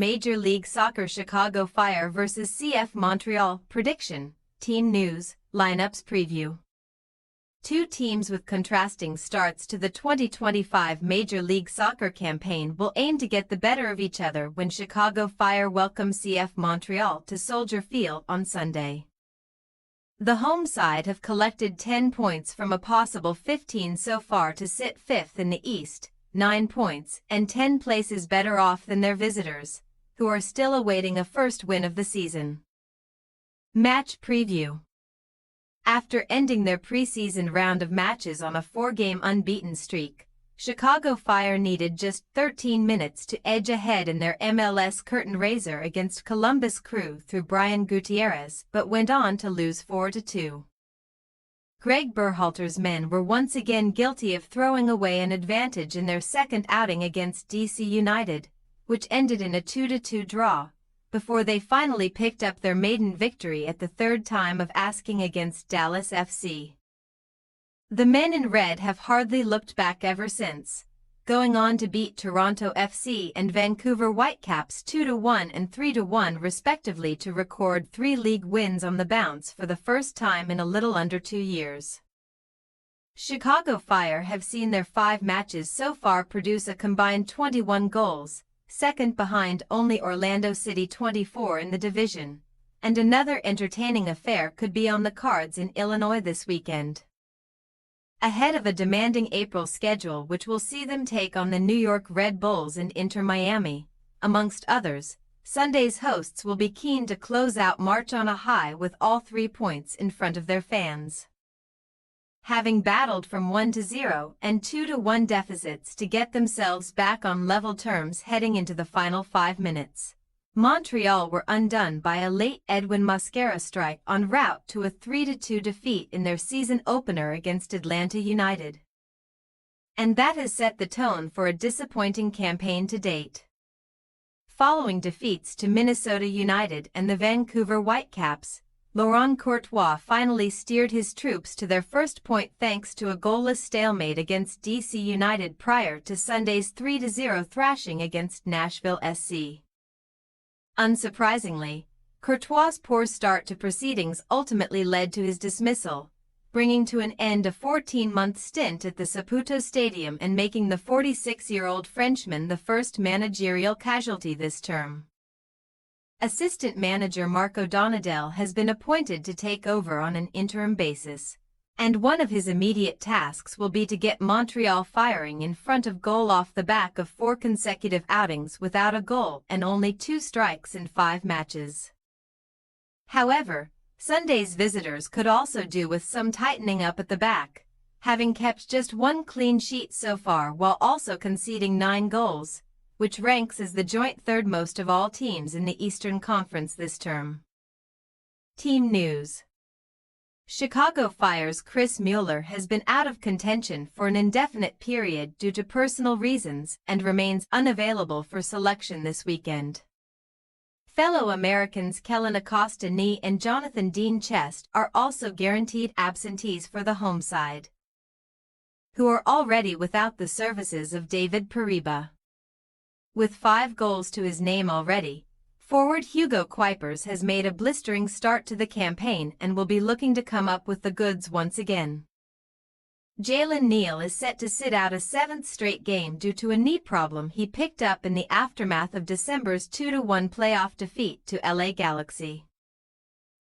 Major League Soccer Chicago Fire vs CF Montreal. Prediction, team news, lineups preview. Two teams with contrasting starts to the 2025 Major League Soccer campaign will aim to get the better of each other when Chicago Fire welcome CF Montreal to Soldier Field on Sunday. The home side have collected 10 points from a possible 15 so far to sit fifth in the East, 9 points and 10 places better off than their visitors, who are still awaiting a first win of the season. Match preview. After ending their preseason round of matches on a 4-game unbeaten streak, Chicago Fire needed just 13 minutes to edge ahead in their MLS curtain raiser against Columbus Crew through Brian Gutierrez, but went on to lose 4-2. Greg Berhalter's men were once again guilty of throwing away an advantage in their second outing against DC United, which ended in a 2-2 draw, before they finally picked up their maiden victory at the third time of asking against Dallas FC. The men in red have hardly looked back ever since, going on to beat Toronto FC and Vancouver Whitecaps 2-1 and 3-1 respectively to record 3 league wins on the bounce for the first time in a little under 2 years. Chicago Fire have seen their 5 matches so far produce a combined 21 goals, second behind only Orlando City 24 in the division, and another entertaining affair could be on the cards in Illinois this weekend. Ahead of a demanding April schedule which will see them take on the New York Red Bulls and Inter Miami, amongst others, Sunday's hosts will be keen to close out March on a high with all 3 points in front of their fans. Having battled from 1-0 and 2-1 deficits to get themselves back on level terms heading into the final 5 minutes, Montreal were undone by a late Edwin Mosquera strike en route to a 3-2 defeat in their season opener against Atlanta United. And that has set the tone for a disappointing campaign to date. Following defeats to Minnesota United and the Vancouver Whitecaps, Laurent Courtois finally steered his troops to their first point thanks to a goalless stalemate against DC United prior to Sunday's 3-0 thrashing against Nashville SC. Unsurprisingly, Courtois' poor start to proceedings ultimately led to his dismissal, bringing to an end a 14-month stint at the Saputo Stadium and making the 46-year-old Frenchman the first managerial casualty this term. Assistant manager Marco Donadel has been appointed to take over on an interim basis, and one of his immediate tasks will be to get Montreal firing in front of goal off the back of 4 consecutive outings without a goal and only 2 strikes in 5 matches. However, Sunday's visitors could also do with some tightening up at the back, having kept just 1 clean sheet so far while also conceding 9 goals, which ranks as the joint third most of all teams in the Eastern Conference this term. Team news. Chicago Fire's Chris Mueller has been out of contention for an indefinite period due to personal reasons and remains unavailable for selection this weekend. Fellow Americans Kellen Acosta-Knee and Jonathan Dean Chest are also guaranteed absentees for the home side, who are already without the services of David Pariba. With 5 goals to his name already, forward Hugo Kuipers has made a blistering start to the campaign and will be looking to come up with the goods once again. Jalen Neal is set to sit out a 7th straight game due to a knee problem he picked up in the aftermath of December's 2-1 playoff defeat to LA Galaxy.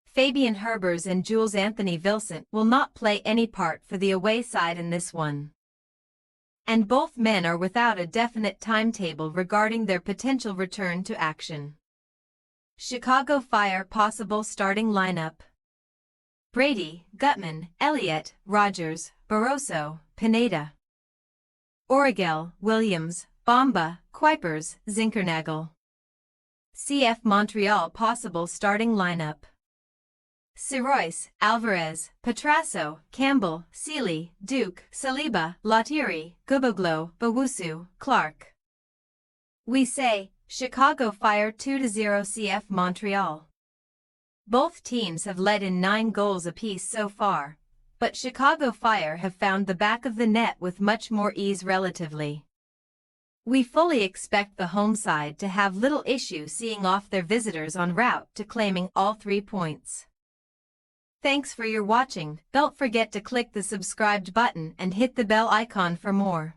Fabian Herbers and Jules Anthony Vilcent will not play any part for the away side in this one, and both men are without a definite timetable regarding their potential return to action. Chicago Fire possible starting lineup: Brady, Gutman, Elliott, Rogers, Barroso, Pineda, Origel, Williams, Bamba, Kuipers, Zinkernagel. CF Montreal possible starting lineup: Sirois, Alvarez, Petrasso, Campbell, Sealy, Duke, Saliba, Latiri, Guboglo, Bawusu, Clark. We say, Chicago Fire 2-0 CF Montreal. Both teams have let in 9 goals apiece so far, but Chicago Fire have found the back of the net with much more ease relatively. We fully expect the home side to have little issue seeing off their visitors en route to claiming all 3 points. Thanks for your watching. Don't forget to click the subscribed button and hit the bell icon for more.